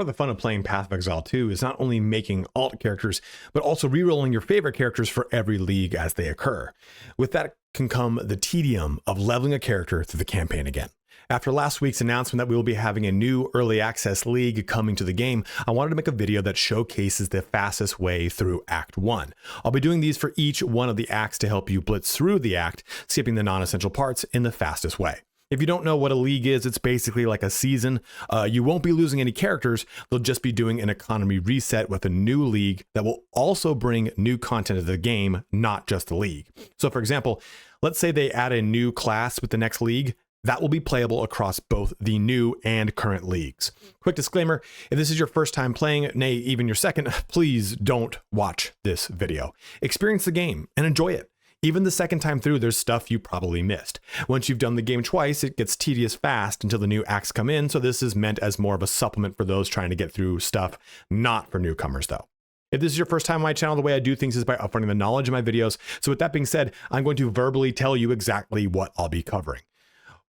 part of the fun of playing Path of Exile 2 is not only making alt characters, but also rerolling your favorite characters for every league as they occur. With that can come the tedium of leveling a character through the campaign again. After last week's announcement that we will be having a new early access league coming to the game, I wanted to make a video that showcases the fastest way through Act 1. I'll be doing these for each one of the acts to help you blitz through the act, skipping the non-essential parts in the fastest way. If you don't know what a league is, it's basically like a season. You won't be losing any characters. They'll just be doing an economy reset with a new league that will also bring new content to the game, not just the league. So for example, let's say they add a new class with the next league. That will be playable across both the new and current leagues. Quick disclaimer, if this is your first time playing, nay, even your second, please don't watch this video. Experience the game and enjoy it. Even the second time through, there's stuff you probably missed. Once you've done the game twice, it gets tedious fast until the new acts come in, so this is meant as more of a supplement for those trying to get through stuff, not for newcomers though. If this is your first time on my channel, the way I do things is by upfronting the knowledge in my videos. So with that being said, I'm going to verbally tell you exactly what I'll be covering.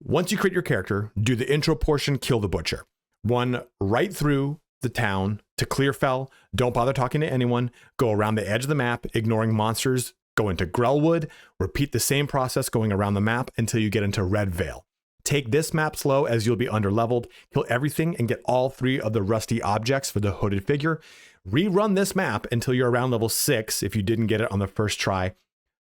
Once you create your character, do the intro portion, kill the butcher. Run right through the town to Clearfell. Don't bother talking to anyone. Go around the edge of the map, ignoring monsters. Go into Grellwood, repeat the same process going around the map until you get into Red Vale. Take this map slow as you'll be underleveled, kill everything and get all 3 of the rusty objects for the hooded figure. Rerun this map until you're around level 6 if you didn't get it on the first try.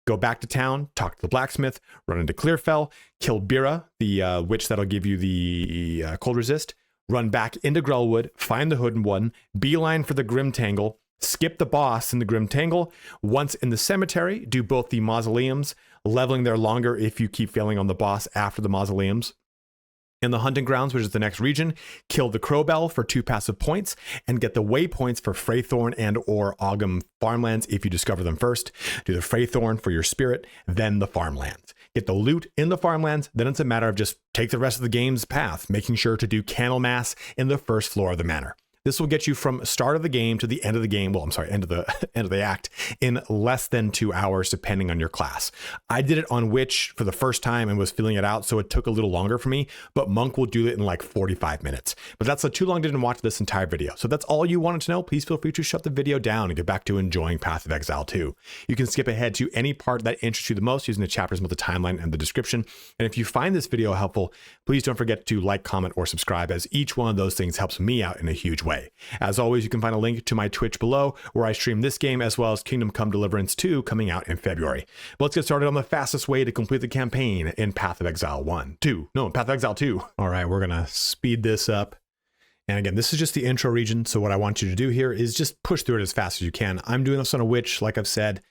Go back to town, talk to the blacksmith, run into Clearfell, kill Bira, the witch that'll give you the cold resist, run back into Grellwood, find the hooded one, beeline for the Grim Tangle, skip the boss in the Grim Tangle. Once in the cemetery, do both the mausoleums, leveling there longer if you keep failing on the boss after the mausoleums. In the hunting grounds, which is the next region, kill the Crowbell for 2 passive points and get the waypoints for Freythorn and or Ogham farmlands if you discover them first. Do the Freythorn for your spirit, then the farmlands. Get the loot in the farmlands, then it's a matter of just take the rest of the game's path, making sure to do Candlemas in the first floor of the manor. This will get you from start of the game to the end of the game. Well, I'm sorry, end of the act in less than 2 hours, depending on your class. I did it on Witch for the first time and was filling it out, so it took a little longer for me, but Monk will do it in like 45 minutes. But that's too long to watch this entire video. So that's all you wanted to know. Please feel free to shut the video down and get back to enjoying Path of Exile 2. You can skip ahead to any part that interests you the most using the chapters with the timeline and the description. And if you find this video helpful, please don't forget to like, comment, or subscribe, as each one of those things helps me out in a huge way. As always, you can find a link to my Twitch below where I stream this game as well as Kingdom Come Deliverance 2 coming out in February. But let's get started on the fastest way to complete the campaign in Path of Exile 2. Path of Exile 2. All right, we're gonna speed this up. And again, this is just the intro region. So what I want you to do here is just push through it as fast as you can. I'm doing this on a Witch, like I've said,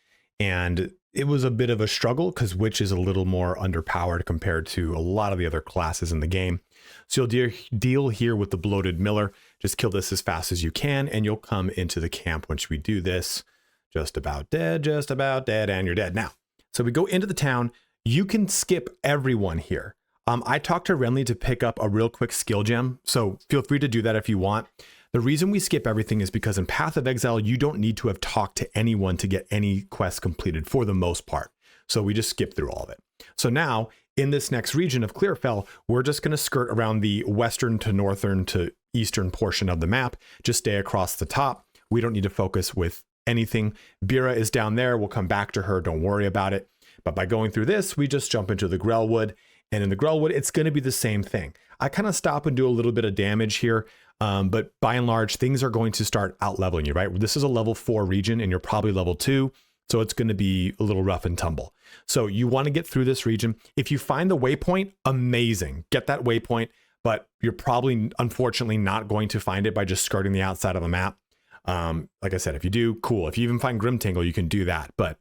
and it was a bit of a struggle because Witch is a little more underpowered compared to a lot of the other classes in the game. So you'll deal here with the bloated miller. Just kill this as fast as you can, and you'll come into the camp once we do this. Just about dead, and you're dead. Now, so we go into the town. You can skip everyone here. I talked to Renly to pick up a real quick skill gem, so feel free to do that if you want. The reason we skip everything is because in Path of Exile, you don't need to have talked to anyone to get any quests completed for the most part. So we just skip through all of it. So now, in this next region of Clearfell, we're just going to skirt around the western to northern to eastern portion of the map. Just stay across the top. We don't need to focus with anything. Bira is down there. We'll come back to her. Don't worry about it. But by going through this, we just jump into the Grellwood. And in the Grellwood, it's going to be the same thing. I kind of stop and do a little bit of damage here. But by and large, things are going to start out leveling you, right? This is a level 4 region and you're probably level 2. So it's going to be a little rough and tumble. So you want to get through this region. If you find the waypoint, amazing. Get that waypoint, but you're probably, unfortunately, not going to find it by just skirting the outside of the map. Like I said, if you do, cool. If you even find Grim Tangle, you can do that. But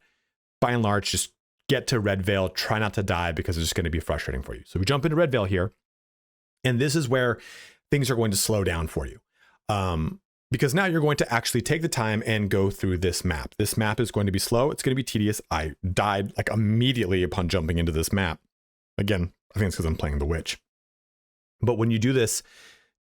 by and large, just get to Red Vale. Try not to die because it's just going to be frustrating for you. So we jump into Red Vale here. And this is where things are going to slow down for you. Because now you're going to actually take the time and go through this map. This map is going to be slow. It's going to be tedious. I died like immediately upon jumping into this map. Again, I think it's because I'm playing the Witch. But when you do this,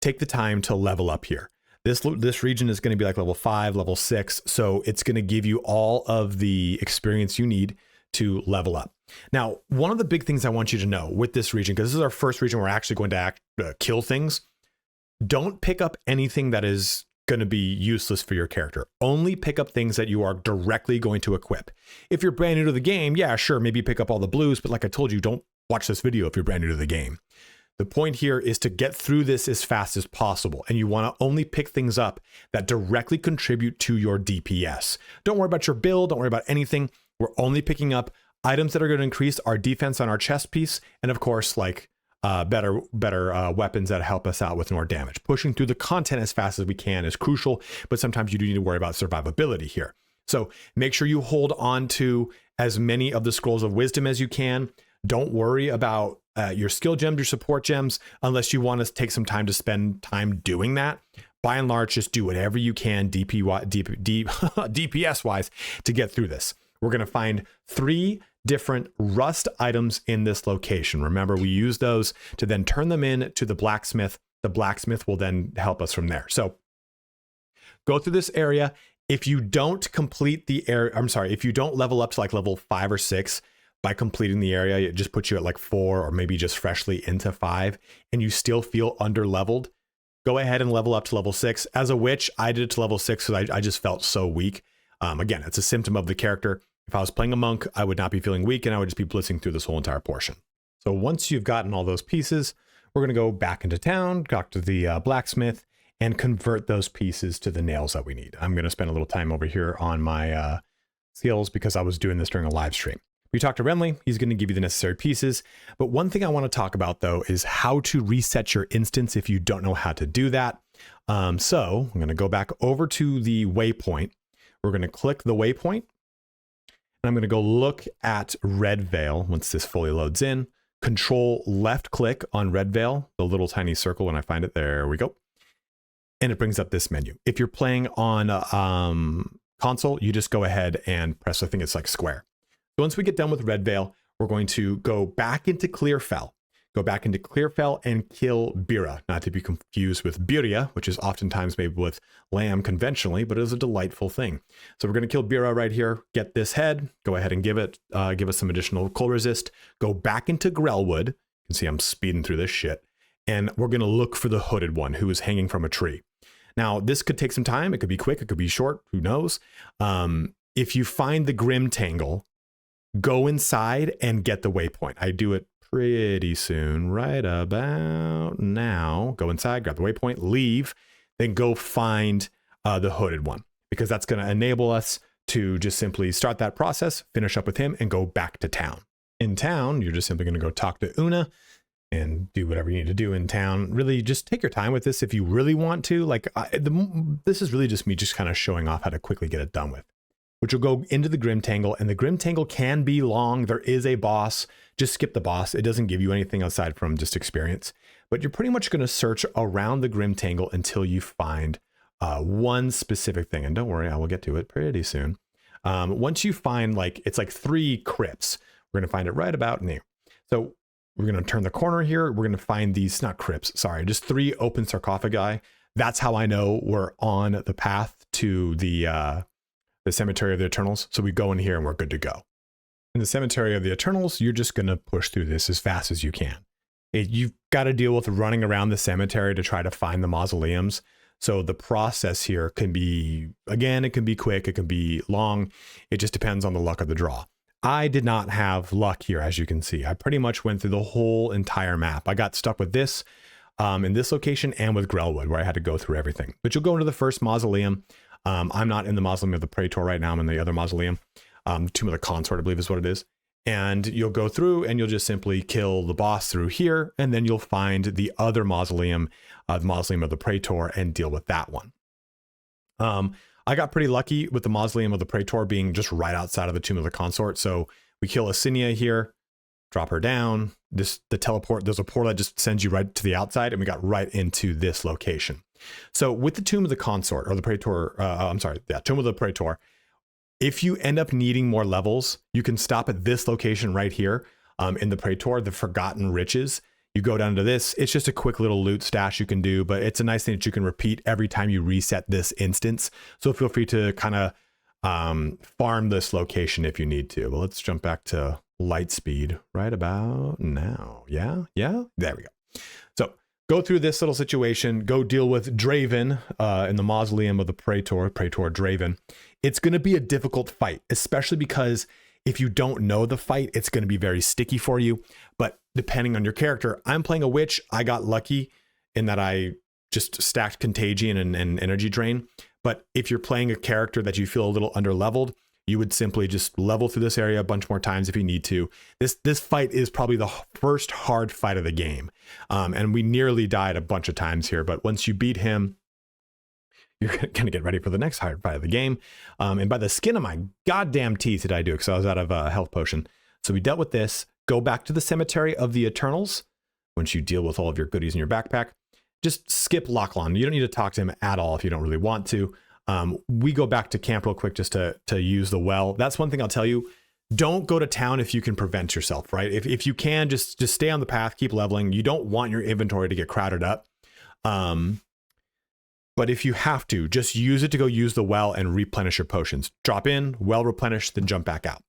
take the time to level up here. This region is going to be like level 5, level 6. So it's going to give you all of the experience you need to level up. Now, one of the big things I want you to know with this region, because this is our first region we're actually going to kill things. don't pick up anything that is going to be useless for your character. Only pick up things that you are directly going to equip. If you're brand new to the game, yeah, sure, maybe pick up all the blues, but like I told you, don't watch this video if you're brand new to the game. The point here is to get through this as fast as possible, and you want to only pick things up that directly contribute to your DPS. Don't worry about your build, don't worry about anything. We're only picking up items that are going to increase our defense on our chest piece, and of course, like better weapons that help us out with more damage. Pushing through the content as fast as we can is crucial, but sometimes you do need to worry about survivability here. So make sure you hold on to as many of the scrolls of wisdom as you can. Don't worry about your skill gems, your support gems, unless you want to take some time to spend time doing that. By and large, just do whatever you can DPS wise to get through this. We're going to find 3 different rust items in this location. Remember, we use those to then turn them in to the blacksmith. The blacksmith will then help us from there. So go through this area. If you don't complete the area, if you don't level up to like level 5 or 6, by completing the area, it just puts you at like 4 or maybe just freshly into 5, and you still feel under leveled, go ahead and level up to level 6. As a witch, I did it to level 6 because I just felt so weak. Again, it's a symptom of the character. If I was playing a monk, I would not be feeling weak, and I would just be blitzing through this whole entire portion. So once you've gotten all those pieces, we're going to go back into town, talk to the blacksmith, and convert those pieces to the nails that we need. I'm going to spend a little time over here on my skills because I was doing this during a live stream. We talked to Renly, he's going to give you the necessary pieces. But one thing I want to talk about though is how to reset your instance if you don't know how to do that. So I'm going to go back over to the waypoint. We're going to click the waypoint, and I'm going to go look at Red Vale once this fully loads in. Control left click on Red Vale, the little tiny circle when I find it, there we go. And it brings up this menu. If you're playing on console, you just go ahead and press, I think it's like square. So once we get done with Red Vale, we're going to go back into Clearfell. Go back into Clearfell and kill Bira, not to be confused with Birya, which is oftentimes made with lamb conventionally, but it is a delightful thing. So we're going to kill Bira right here, get this head, go ahead and give us some additional cold resist, go back into Grellwood. You can see I'm speeding through this shit. And we're going to look for the hooded one who is hanging from a tree. Now, this could take some time. It could be quick. It could be short. Who knows? If you find the Grim Tangle, go inside and get the waypoint. I do it pretty soon, right about now. Go inside, grab the waypoint, leave, then go find the hooded one, because that's going to enable us to just simply start that process, finish up with him, and go back to town. In town, you're just simply going to go talk to Una and do whatever you need to do in town. Really, just take your time with this if you really want to. Like, this is really just me just kind of showing off how to quickly get it done with. Which will go into the Grim Tangle, and the Grim Tangle can be long. There is a boss. Just skip the boss. It doesn't give you anything aside from just experience. But you're pretty much going to search around the Grim Tangle until you find one specific thing. And don't worry, I will get to it pretty soon. Once you find, it's like 3 crypts. We're going to find it right about now. So we're going to turn the corner here. We're going to find these, not crypts, sorry, just 3 open sarcophagi. That's how I know we're on the path to the Cemetery of the Eternals. So we go in here and we're good to go. In the Cemetery of the Eternals, you're just going to push through this as fast as you can. You've got to deal with running around the cemetery to try to find the mausoleums. So the process here can be, again, it can be quick, it can be long. It just depends on the luck of the draw. I did not have luck here, as you can see. I pretty much went through the whole entire map. I got stuck with this in this location and with Grellwood, where I had to go through everything. But you'll go into the first mausoleum. I'm not in the mausoleum of the Praetor right now. I'm in the other mausoleum. Tomb of the Consort, I believe is what it is. And you'll go through and you'll just simply kill the boss through here. And then you'll find the other mausoleum, the mausoleum of the Praetor, and deal with that one. I got pretty lucky with the mausoleum of the Praetor being just right outside of the Tomb of the Consort. So we kill Asinia here, drop her down. The teleport, there's a portal that just sends you right to the outside, and we got right into this location. So with the Tomb of the Consort, or the Praetor, Tomb of the Praetor, if you end up needing more levels, you can stop at this location right here in the Praetor, the Forgotten Riches. You go down to this. It's just a quick little loot stash you can do, but it's a nice thing that you can repeat every time you reset this instance. So feel free to kind of farm this location if you need to. But let's jump back to light speed right about now. Yeah, there we go. So go through this little situation, go deal with Draven in the mausoleum of the Praetor Draven. It's going to be a difficult fight, especially because if you don't know the fight, it's going to be very sticky for you. But depending on your character, I'm playing a witch. I got lucky in that I just stacked Contagion and Energy Drain. But if you're playing a character that you feel a little under-leveled, you would simply just level through this area a bunch more times if you need to. This fight is probably the first hard fight of the game. And we nearly died a bunch of times here. But once you beat him, you're going to get ready for the next hard fight of the game. And by the skin of my goddamn teeth did I do it, because I was out of a health potion. So we dealt with this. Go back to the Cemetery of the Eternals. Once you deal with all of your goodies in your backpack, just skip Lachlan. You don't need to talk to him at all if you don't really want to. We go back to camp real quick just to use the well. That's one thing I'll tell you. Don't go to town if you can prevent yourself, right? If you can, just stay on the path, keep leveling. You don't want your inventory to get crowded up. But if you have to, just use it to go use the well and replenish your potions. Drop in, well replenish, then jump back out.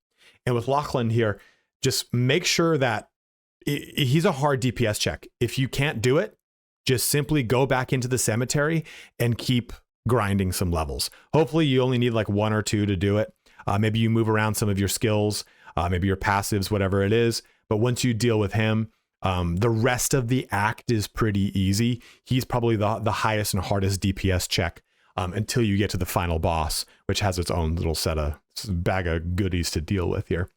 And with Lachlan here, just make sure that he's a hard DPS check. If you can't do it, just simply go back into the cemetery and keep grinding some levels. Hopefully you only need like 1 or 2 to do it. Maybe you move around some of your skills, maybe your passives, whatever it is. But once you deal with him, the rest of the act is pretty easy. He's probably the highest and hardest DPS check until you get to the final boss, which has its own little bag of goodies to deal with here.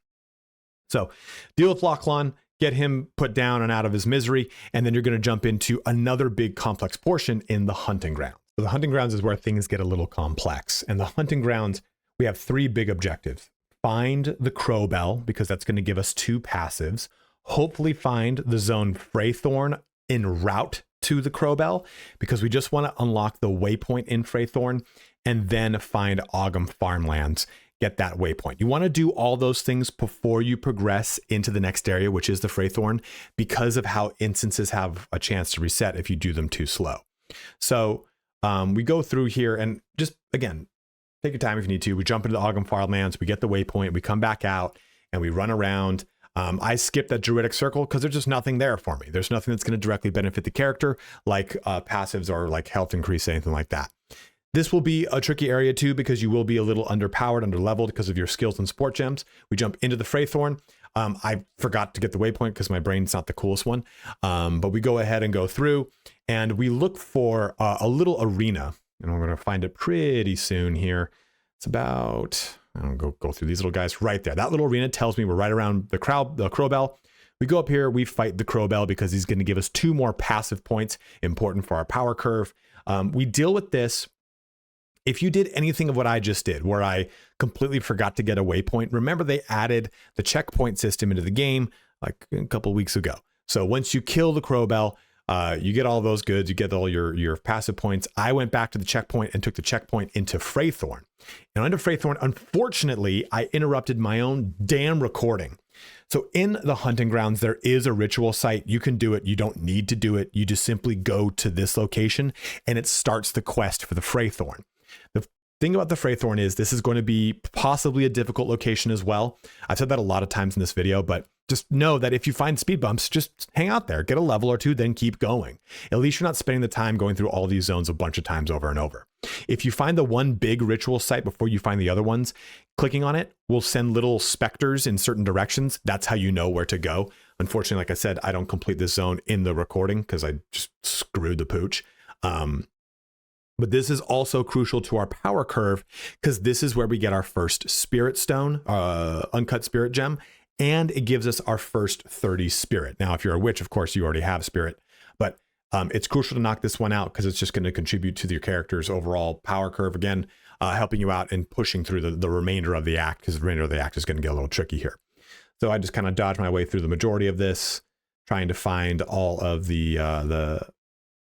So deal with Lachlan, get him put down and out of his misery, and then you're going to jump into another big complex portion in the hunting grounds. So the hunting grounds is where things get a little complex. And the hunting grounds, we have 3 big objectives. Find the Crowbell, because that's going to give us 2 passives. Hopefully find the zone Freythorn en route to the Crowbell, because we just want to unlock the waypoint in Freythorn, and then find Ogham farmlands, get that waypoint. You want to do all those things before you progress into the next area, which is the Freythorn, because of how instances have a chance to reset if you do them too slow. So we go through here and just, again, take your time if you need to. We jump into the Ogham farmlands, we get the waypoint, we come back out, and we run around. I skipped that Druidic Circle because there's just nothing there for me. There's nothing that's going to directly benefit the character, like passives or like health increase, anything like that. This will be a tricky area too, because you will be a little underpowered, underleveled because of your skills and sport gems. We jump into the Freythorn. I forgot to get the waypoint because my brain's not the coolest one. But we go ahead and go through, and we look for a little arena, and we're going to find it pretty soon here. It's about, I don't go through these little guys right there. That little arena tells me we're right around the Crowbell. We go up here, we fight the Crowbell because he's going to give us 2 more passive points, important for our power curve. We deal with this. If you did anything of what I just did, where I completely forgot to get a waypoint, remember they added the checkpoint system into the game like a couple weeks ago. So once you kill the Crowbell, you get all those goods, you get all your passive points. I went back to the checkpoint and took the checkpoint into Freythorn. And under Freythorn, unfortunately, I interrupted my own damn recording. So in the hunting grounds, there is a ritual site. You can do it. You don't need to do it. You just simply go to this location and it starts the quest for the Freythorn. The thing about the Freythorn is this is going to be possibly a difficult location as well. I've said that a lot of times in this video, but just know that if you find speed bumps, just hang out there, get a level or 2, then keep going. At least you're not spending the time going through all these zones a bunch of times over and over. If you find the one big ritual site before you find the other ones, clicking on it will send little specters in certain directions. That's how you know where to go. Unfortunately, like I said, I don't complete this zone in the recording because I just screwed the pooch. But this is also crucial to our power curve because this is where we get our first spirit stone, uncut spirit gem, and it gives us our first 30 spirit. Now, if you're a witch, of course, you already have spirit, but it's crucial to knock this one out because it's just going to contribute to your character's overall power curve again, helping you out and pushing through the remainder of the act, because the remainder of the act is going to get a little tricky here. So I just kind of dodge my way through the majority of this, trying to find all of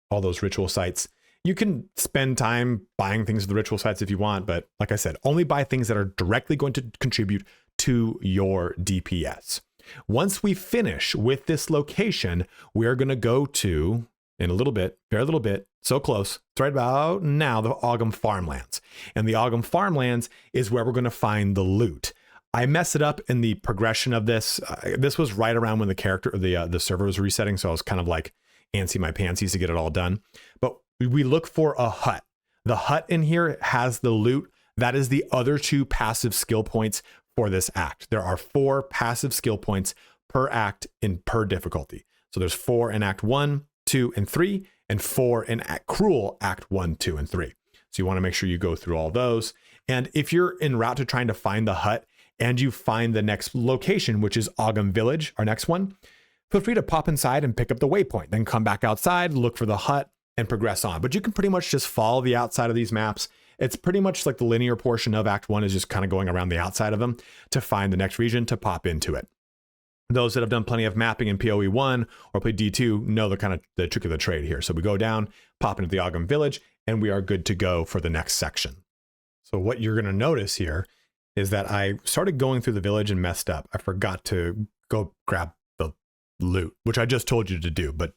all those ritual sites. You can spend time buying things at the ritual sites if you want, but like I said, only buy things that are directly going to contribute to your DPS. Once we finish with this location, we're going to go to, in a little bit, very little bit, so close, it's right about now, the Ogham farmlands. And the Ogham farmlands is where we're going to find the loot. I messed it up in the progression of this. This was right around when the server was resetting, so I was kind of like antsy my pansies to get it all done. But we look for a hut. The hut in here has the loot. That is the other 2 passive skill points for this act. There are 4 passive skill points per act in per difficulty. So there's 4 in Act 1, 2, and 3, and 4 in Cruel Act 1, 2, and 3. So you want to make sure you go through all those. And if you're en route to trying to find the hut and you find the next location, which is Ogham Village, our next one, feel free to pop inside and pick up the waypoint, then come back outside, look for the hut, and progress on. But you can pretty much just follow the outside of these maps. It's pretty much like the linear portion of Act 1 is just kind of going around the outside of them to find the next region to pop into it. Those that have done plenty of mapping in PoE 1 or played D2 know the kind of the trick of the trade here. So we go down, pop into the Ogham Village, and we are good to go for the next section. So what you're going to notice here is that I started going through the village and messed up. I forgot to go grab the loot, which I just told you to do, but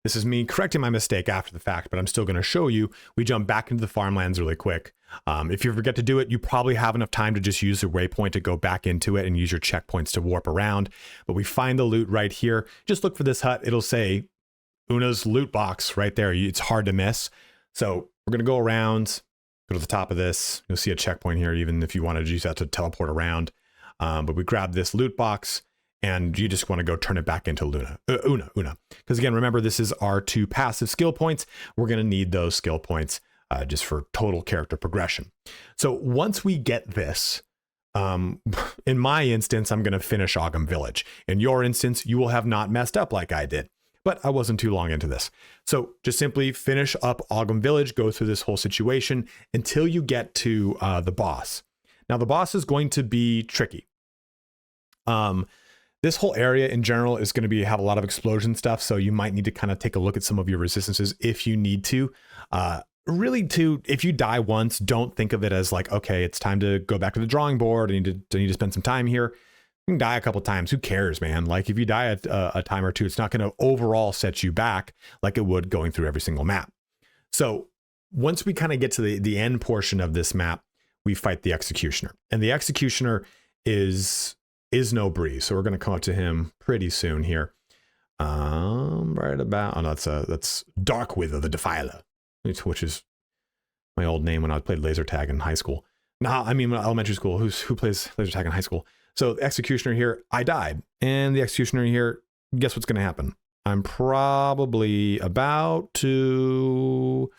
this is me correcting my mistake after the fact, but I'm still going to show you. We jump back into the farmlands really quick. If you forget to do it, you probably have enough time to just use the waypoint to go back into it and use your checkpoints to warp around. But we find the loot right here. Just look for this hut. It'll say Una's loot box right there. It's hard to miss. So we're going to go around, go to the top of this. You'll see a checkpoint here, even if you wanted to use that to teleport around. But we grab this loot box, and you just want to go turn it back into Una. Because again, remember, this is our 2 passive skill points. We're going to need those skill points just for total character progression. So once we get this, in my instance, I'm going to finish Ogham Village. In your instance, you will have not messed up like I did, but I wasn't too long into this. So just simply finish up Ogham Village, go through this whole situation until you get to the boss. Now, the boss is going to be tricky. This whole area in general is going to have a lot of explosion stuff, so you might need to kind of take a look at some of your resistances if you need to. If you die once, don't think of it as like, okay, it's time to go back to the drawing board. I need to spend some time here. You can die a couple times. Who cares, man? Like if you die a time or two, it's not going to overall set you back like it would going through every single map. So once we kind of get to the end portion of this map, we fight the Executioner, and the Executioner is no breeze. So we're going to come up to him pretty soon here. Right about, that's Darkwither the Defiler, which is my old name when I played laser tag in high school. Elementary school. Who plays laser tag in high school? So the Executioner here, I died, and the Executioner here, guess what's going to happen? I'm probably about to,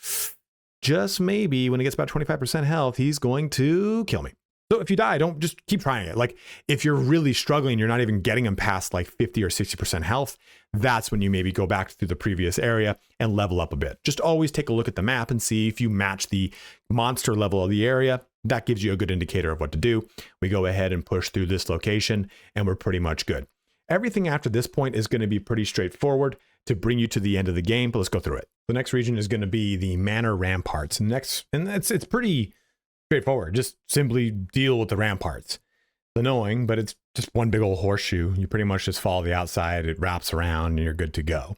just maybe when he gets about 25% health, he's going to kill me. So if you die, don't just keep trying it. Like if you're really struggling, you're not even getting them past like 50 or 60% health. That's when you maybe go back through the previous area and level up a bit. Just always take a look at the map and see if you match the monster level of the area. That gives you a good indicator of what to do. We go ahead and push through this location and we're pretty much good. Everything after this point is going to be pretty straightforward to bring you to the end of the game, but let's go through it. The next region is going to be the Manor Ramparts. And it's pretty straightforward. Just simply deal with the ramparts. It's annoying, but it's just one big old horseshoe. You pretty much just follow the outside, it wraps around, and you're good to go.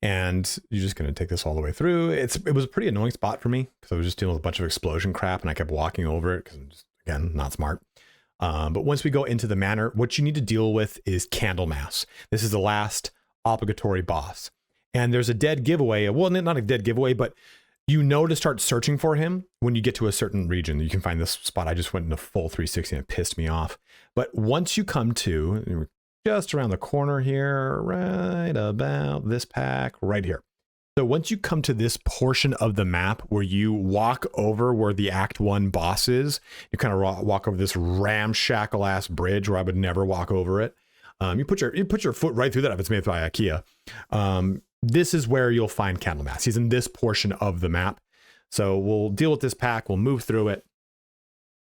And you're just going to take this all the way through. It was a pretty annoying spot for me because I was just dealing with a bunch of explosion crap, and I kept walking over it because I'm just, again, not smart. But once we go into the manor, what you need to deal with is Candlemas. This is the last obligatory boss. And there's a dead giveaway. Well, not a dead giveaway, but you know to start searching for him when you get to a certain region. You can find this spot. I just went in a full 360 and it pissed me off. But once you come to, just around the corner here, right about this pack right here. So once you come to this portion of the map where you walk over where the Act 1 boss is, you kind of walk over this ramshackle ass bridge where I would never walk over it. You put your foot right through that if it's made by IKEA. This is where you'll find Candlemas. He's in this portion of the map. So we'll deal with this pack. We'll move through it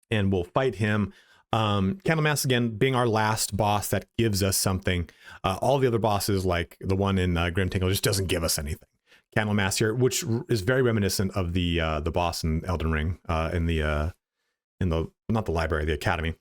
and we'll fight him. Candlemas, again, being our last boss that gives us something. All the other bosses, like the one in Grim Tangle, just doesn't give us anything. Candlemas here, which is very reminiscent of the boss in Elden Ring, in the not the library, the academy,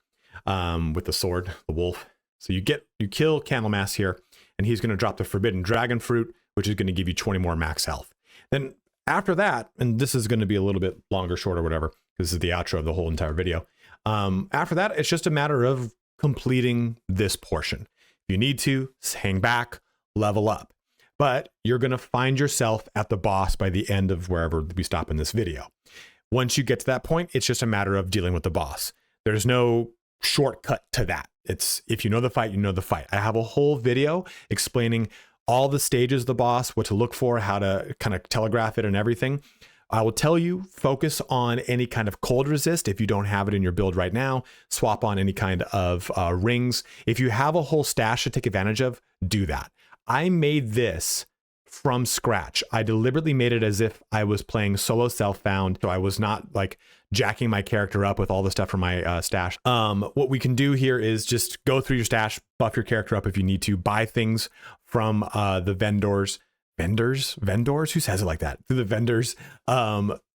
with the sword, the wolf. So you kill Candlemas here, and he's going to drop the Forbidden Dragon Fruit, which is going to give you 20 more max health. Then after that, and this is going to be a little bit longer, short, or whatever, this is the outro of the whole entire video. After that, it's just a matter of completing this portion. If you need to, hang back, level up. but you're going to find yourself at the boss by the end of wherever we stop in this video. Once you get to that point, it's just a matter of dealing with the boss. There's no shortcut to that. It's if you know the fight, you know the fight. I have a whole video explaining all the stages of the boss, what to look for, how to kind of telegraph it and everything. I will tell you, focus on any kind of cold resist. If you don't have it in your build right now, swap on any kind of rings. If you have a whole stash to take advantage of, do that. I made this from scratch. I deliberately made it as if I was playing solo self-found, so I was not like jacking my character up with all the stuff from my stash. What we can do here is just go through your stash, buff your character up if you need to, buy things from the vendors, who says it like that? Through the vendors.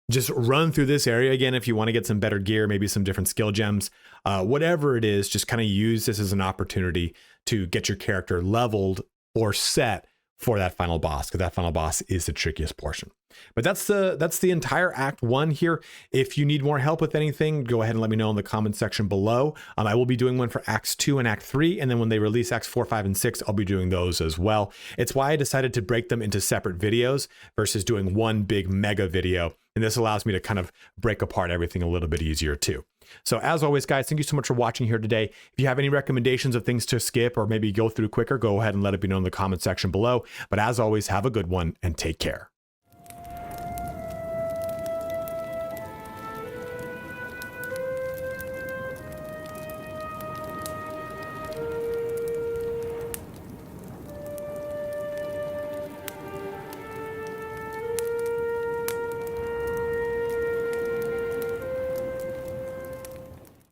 Just run through this area again if you want to get some better gear, maybe some different skill gems, whatever it is. Just kind of use this as an opportunity to get your character leveled or set for that final boss, because that final boss is the trickiest portion. But that's the entire Act 1 here. If you need more help with anything, go ahead and let me know in the comment section below. I will be doing one for Acts 2 and Act 3, and then when they release Acts 4, 5, and 6, I'll be doing those as well. It's why I decided to break them into separate videos versus doing one big mega video. And this allows me to kind of break apart everything a little bit easier too. So as always, guys, thank you so much for watching here today. If you have any recommendations of things to skip or maybe go through quicker, go ahead and let it be known in the comment section below. But as always, have a good one and take care.